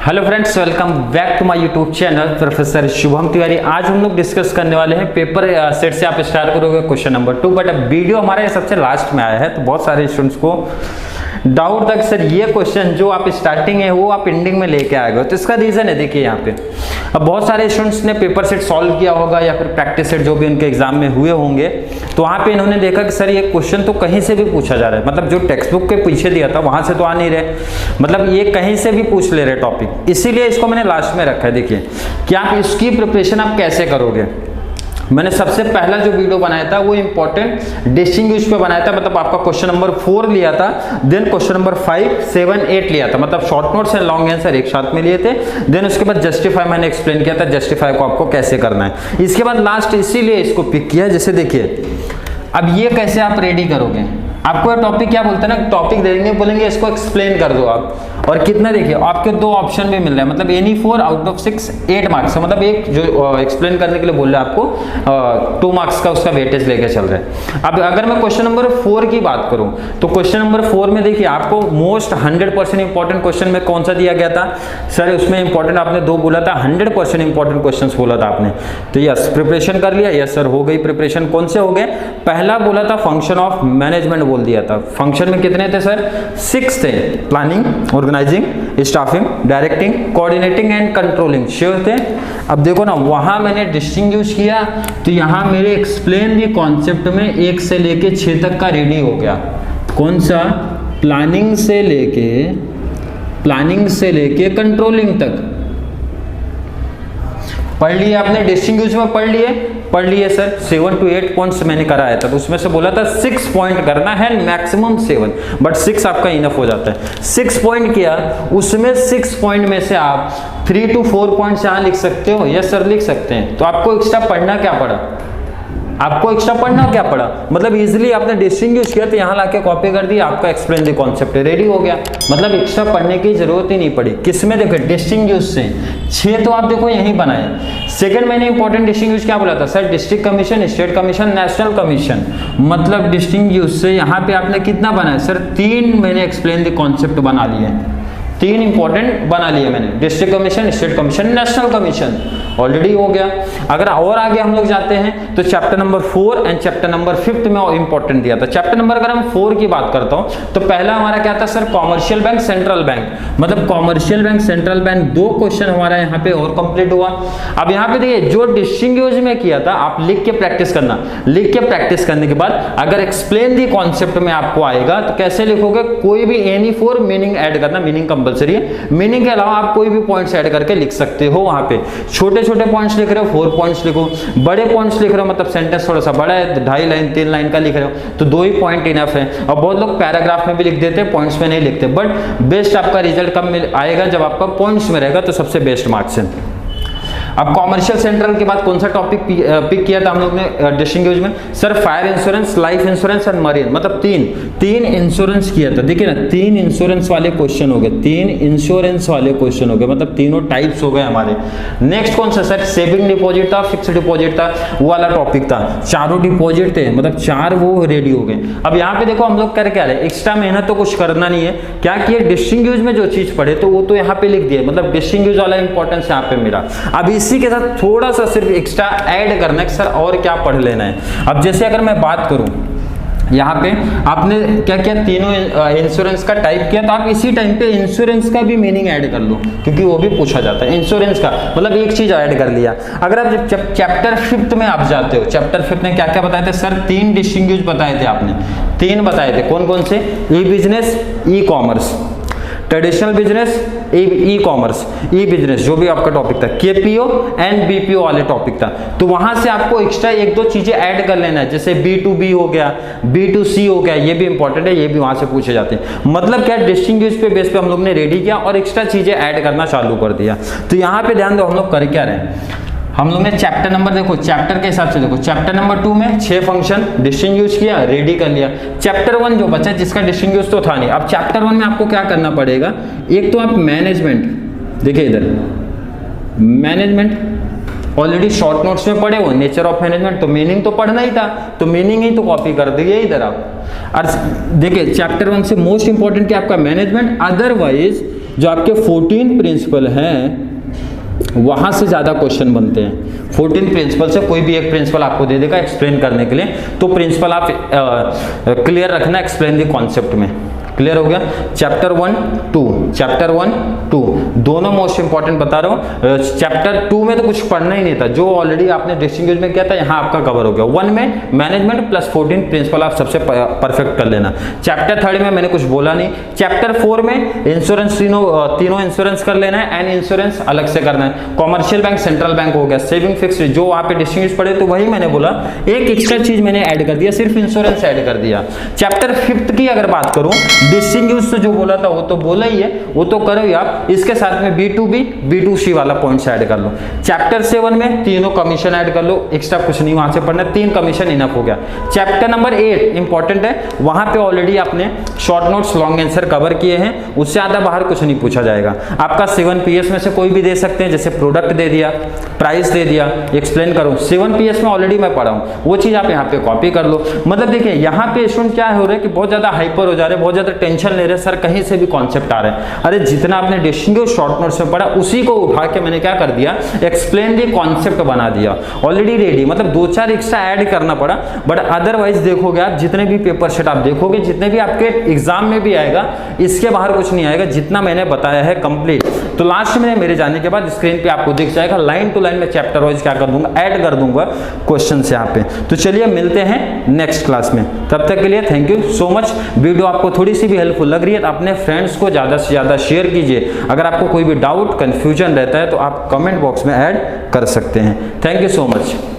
Hello friends, welcome back to my YouTube channel professor Shubham Tiwari. आज हम लोग डिस्कस करने वाले हैं पेपर सेट से आप स्टार्ट करोगे क्वेश्चन नंबर 2। बट अब वीडियो हमारा ये सबसे लास्ट में आया है तो बहुत सारे स्टूडेंट्स को डाउट था कि सर ये क्वेश्चन जो आप स्टार्टिंग है वो आप एंडिंग में लेके आए हो। तो इसका रीजन है, देखिए यहाँ पे अब बहुत सारे स्टूडेंट्स ने पेपर सेट सॉल्व किया होगा या फिर प्रैक्टिस सेट जो भी उनके एग्जाम में हुए होंगे, तो वहाँ पे इन्होंने देखा कि सर ये क्वेश्चन तो कहीं से भी पूछा जा रहा है, मतलब जो टेक्स्ट बुक के पीछे दिया था वहां से तो आ नहीं रहे, मतलब ये कहीं से भी पूछ ले रहे टॉपिक, इसीलिए इसको मैंने लास्ट में रखा है। देखिए कि आप इसकी प्रिपरेशन आप कैसे करोगे। मैंने सबसे पहला जो वीडियो बनाया था वो इंपॉर्टेंट डिस्टिंग्विश पे बनाया था, मतलब आपका क्वेश्चन नंबर 4 लिया था, देन क्वेश्चन नंबर 5, 7, 8 लिया था, मतलब short notes and long answer एक साथ में लिए थे। देन उसके बाद जस्टिफाई मैंने एक्सप्लेन किया था, जस्टिफाई को आपको कैसे करना है। इसके बाद लास्ट इसीलिए इसको पिक किया, जैसे देखिए अब ये कैसे आप रेडी करोगे। आपको टॉपिक क्या बोलते हैं ना, टॉपिक देंगे बोलेंगे इसको एक्सप्लेन कर दो आप, और कितना देखिए आपके 2 ऑप्शन भी मिल रहा है, मतलब एनी 4 आउट ऑफ 6 8 मार्क्स, मतलब एक जो एक्सप्लेन करने के लिए बोल रहा है आपको 2 मार्क्स का उसका वेटेज लेके चल रहा है। अब अगर मैं क्वेश्चन नंबर 4 की बात करूं तो क्वेश्चन नंबर 4 में देखिए आपको मोस्ट 100% इंपॉर्टेंट क्वेश्चन में कौन सा दिया गया था सर, उसमें इंपॉर्टेंट आपने 2 बोला था, 100% इंपॉर्टेंट क्वेश्चन बोला था आपने। तो यस प्रिपरेशन कर लिया, यस सर हो गई प्रिपरेशन। कौन से हो गए, पहला बोला था फंक्शन ऑफ मैनेजमेंट बोल दिया था। फंक्शन में कितने थे सर, 6 थे, planning, organising, staffing, directing, coordinating and controlling 6 थे। अब देखो ना वहां मैंने डिस्टिंग्विश किया तो यहां मेरे एक्सप्लेन दी कॉन्सेप्ट में 1 से लेके 6 तक का रेडी हो गया। कौन सा, प्लानिंग से लेके कंट्रोलिंग तक पढ़ लिए आपने, डिस्टिंग्विश में पढ़ लिए सर। 7 to 8 पॉइंट्स मैंने कराया था, तो उसमें से बोला था 6 पॉइंट करना है, मैक्सिमम 7, बट 6 आपका इनफ हो जाता है। 6 पॉइंट किया, उसमें 6 पॉइंट में से आप 3 to 4 पॉइंट्स यहाँ लिख सकते हो, यस सर लिख सकते हैं। तो आपको एक्स्ट्रा पढ़ना क्या पड़ा, मतलब इजीली आपने डिस्टिंग्विश किया तो यहाँ लाके कॉपी कर दी, आपका एक्सप्लेन द कॉन्सेप्ट रेडी हो गया, मतलब एक्स्ट्रा पढ़ने की जरूरत ही नहीं पड़ी। किसमें देखो डिस्टिंग्विश से 6 तो आप देखो यहीं बनाए। सेकंड मैंने इंपॉर्टेंट डिस्टिंग्विश क्या बोला था sir, district commission, state commission, national commission, मतलब डिस्टिंग्विश से यहाँ पे आपने कितना बनाया सर, 3 मैंने एक्सप्लेन द कॉन्सेप्ट बना लिए, 3 इंपॉर्टेंट बना लिए मैंने, district commission, state commission, national commission already हो गया। अगर और आगे हम लोग जाते हैं तो chapter number 4 and chapter number 5 में इंपॉर्टेंट दिया था। चैप्टर नंबर अगर हम 4 की बात करता हूं तो पहला हमारा क्या था sir, commercial bank, central bank, मतलब commercial bank, central bank 2 question हमारा यहाँ पे और कंप्लीट हुआ। अब यहाँ पे देखिए जो डिस्टिंग्विश में किया था आप लिख के प्रैक्टिस करना, लिख के प्रैक्टिस करने के बाद अगर एक्सप्लेन दी कॉन्सेप्ट में आपको आएगा तो कैसे लिखोगे, कोई भी एनी 4 मीनिंग ऐड करना, मीनिंग कंपलसरी है, मीनिंग के अलावा आप कोई भी पॉइंट्स ऐड करके लिख सकते हो। वहां पे छोटे छोटे पॉइंट्स लिख रहे हो 4 पॉइंट्स लिखो, बड़े पॉइंट्स लिख रहे हो मतलब सेंटेंस थोड़ा सा बड़ा है 2.5 लाइन 3 लाइन का लिख रहे हो तो 2 ही पॉइंट इनफ है। और बहुत लोग पैराग्राफ में भी लिख देते हैं, पॉइंट्स में नहीं लिखते, बट बेस्ट आपका रिजल्ट कब आएगा, जब आपका पॉइंट्स में रहेगा, तो सबसे बेस्ट मार्क्स है। अब कॉमर्शियल सेंट्रल के बाद कौन सा टॉपिक पिक किया था हम लोग ने डिस्टिंग्विश में sir, fire insurance, life insurance and marine, मतलब 3 इंश्योरेंस किया था। देखिए ना 3 इंश्योरेंस वाले क्वेश्चन हो गए, 3 इंश्योरेंस वाले क्वेश्चन हो गए, मतलब तीनों टाइप्स हो गए हमारे। नेक्स्ट कौन सा सर, सेविंग डिपॉजिट था, फिक्स्ड डिपॉजिट था, वो वाला टॉपिक था, चारों डिपॉजिट थे, मतलब 4 वो रेडी हो गए। अब यहाँ पे देखो हम लोग कर क्या रहे, एक्स्ट्रा मेहनत तो कुछ करना नहीं है, क्या किए डिस्टिंग्विश में जो चीज पढ़े तो वो तो यहाँ पे लिख दिए, मतलब डिस्टिंग्विश वाला इंपॉर्टेंस यहाँ पे मिला। अब इसी के साथ थोड़ा सा सिर्फ एक्स्ट्रा ऐड करना है सर और क्या पढ़ लेना है। अब जैसे अगर मैं बात करूं यहाँ पे आपने क्या किया, तीनों इंश्योरेंस का टाइप किया, तो आप इसी टाइम पे इंश्योरेंस का भी मीनिंग ऐड कर लो, क्योंकि वो भी पूछा जाता है इंश्योरेंस का, मतलब एक चीज ऐड कर लिया। अगर आप जब चैप्टर 5 में आप जाते हो, चैप्टर 5 में क्या क्या बताए थे सर, 3 डिस्टिंग्विश बताए थे आपने, 3 बताए थे, कौन कौन से, e business, e commerce, traditional business, e commerce, e business जो भी आपका टॉपिक था, केपीओ एंड बीपीओ वाले टॉपिक था। तो वहां से आपको एक्स्ट्रा 1-2 चीजें ऐड कर लेना है, जैसे B2B हो गया, B2C हो गया, ये भी इंपॉर्टेंट है, ये भी वहां से पूछे जाते हैं। मतलब क्या डिस्टिंग्विश पे बेस पे हम लोग ने रेडी किया और एक्स्ट्रा चीजें ऐड करना चालू कर दिया। तो यहाँ पे ध्यान दो हम लोग कर क्या रहे हैं, हम लोग ने चैप्टर नंबर देखो, चैप्टर के हिसाब से देखो, चैप्टर नंबर 2 में 6 फंक्शन डिस्टिंग्विश किया, रेडी कर लिया। चैप्टर 1 जो बचा जिसका डिस्टिंग्विश तो था नहीं, अब चैप्टर 1 में आपको क्या करना पड़ेगा, एक तो आप मैनेजमेंट, देखिए इधर मैनेजमेंट ऑलरेडी शॉर्ट नोट्स में पढ़े हो, नेचर ऑफ मैनेजमेंट, तो मीनिंग तो पढ़ना ही था, तो मीनिंग ही तो कॉपी कर दिए इधर आप। और देखिए चैप्टर 1 से मोस्ट इंपॉर्टेंट क्या आपका मैनेजमेंट, अदरवाइज जो आपके 14 प्रिंसिपल हैं वहां से ज्यादा क्वेश्चन बनते हैं। 14 प्रिंसिपल से कोई भी एक प्रिंसिपल आपको दे देगा एक्सप्लेन करने के लिए, तो प्रिंसिपल आप क्लियर रखना एक्सप्लेन द कॉन्सेप्ट में। क्लियर हो गया? चैप्टर 1 2 चैप्टर 1 2 दोनों मोस्ट इंपॉर्टेंट बता रहा हूँ। चैप्टर 2 में तो कुछ पढ़ना ही नहीं था, जो ऑलरेडी आपने डिस्टिंग्विश में किया था यहाँ आपका कवर हो गया। 1 में मैनेजमेंट प्लस 14 प्रिंसिपल आप सबसे परफेक्ट कर लेना। चैप्टर 3 में मैंने कुछ बोला नहीं। चैप्टर 4 में इंश्योरेंस तीनों इंश्योरेंस कर लेना है, एंड इंश्योरेंस अलग से करना है। कॉमर्शियल बैंक सेंट्रल बैंक हो गया, सेविंग फिक्स जो वहाँ पे डिस्टिंग्विश पढ़े तो वही मैंने बोला, एक एक्स्ट्रा चीज मैंने ऐड कर दिया, सिर्फ इंश्योरेंस ऐड कर दिया। चैप्टर 5 की अगर बात करूं, डिस्टिंग्विश जो बोला था वो तो बोला ही है, वो तो करो ही आप। इसके साथ में B2B B2C वाला पॉइंट्स ऐड कर लो। चैप्टर 7 में तीनों कमीशन ऐड कर लो, एक्स्ट्रा कुछ नहीं वहां से पढ़ना, 3 कमीशन इनफ हो गया। चैप्टर नंबर 8 इंपॉर्टेंट है, वहां पे ऑलरेडी आपने short notes long answer cover किए हैं, उससे ज्यादा बाहर कुछ नहीं पूछा जाएगा। आपका 7 PS में से कोई भी दे सकते हैं, जैसे प्रोडक्ट दे दिया, प्राइस दे दिया, एक्सप्लेन करो। 7 PS में ऑलरेडी मैं पढ़ा हूं, वो चीज आप यहाँ पे कॉपी कर लो। मतलब देखिए यहाँ पे स्टूडेंट क्या हो रहा है कि बहुत ज्यादा हाइपर हो जा रहे हैं, बहुत ज्यादा टेंशन ले रहे हैं, सर कहीं से भी कॉन्सेप्ट आ रहे हैं। अरे जितना आपने डिस्टिंग्विश शॉर्ट नोट्स में पढ़ा उसी को उठा के मैंने क्या कर दिया, एक्सप्लेन दी कॉन्सेप्ट बना दिया, ऑलरेडी रेडी। मतलब 2-4 एक्स्ट्रा ऐड करना पड़ा, बट अदरवाइज देखोगे आप जितने भी पेपर सेट आप देखोगे, जितने भी आपके एग्जाम में भी आएगा, इसके बाहर कुछ नहीं आएगा, जितना मैंने बताया है कंप्लीट। तो लास्ट में मेरे जाने के बाद स्क्रीन पे आपको दिख जाएगा, लाइन टू लाइन में चैप्टर वाइज क्या कर दूंगा, ऐड कर दूंगा क्वेश्चन यहाँ पे। तो चलिए मिलते हैं नेक्स्ट क्लास में, तब तक के लिए thank you so much. Video आपको थोड़ी सी भी हेल्पफुल लग रही है तो अपने फ्रेंड्स को ज्यादा से ज्यादा शेयर कीजिए। अगर आपको कोई भी डाउट कंफ्यूजन रहता है तो आप कमेंट बॉक्स में ऐड कर सकते हैं। Thank you so much.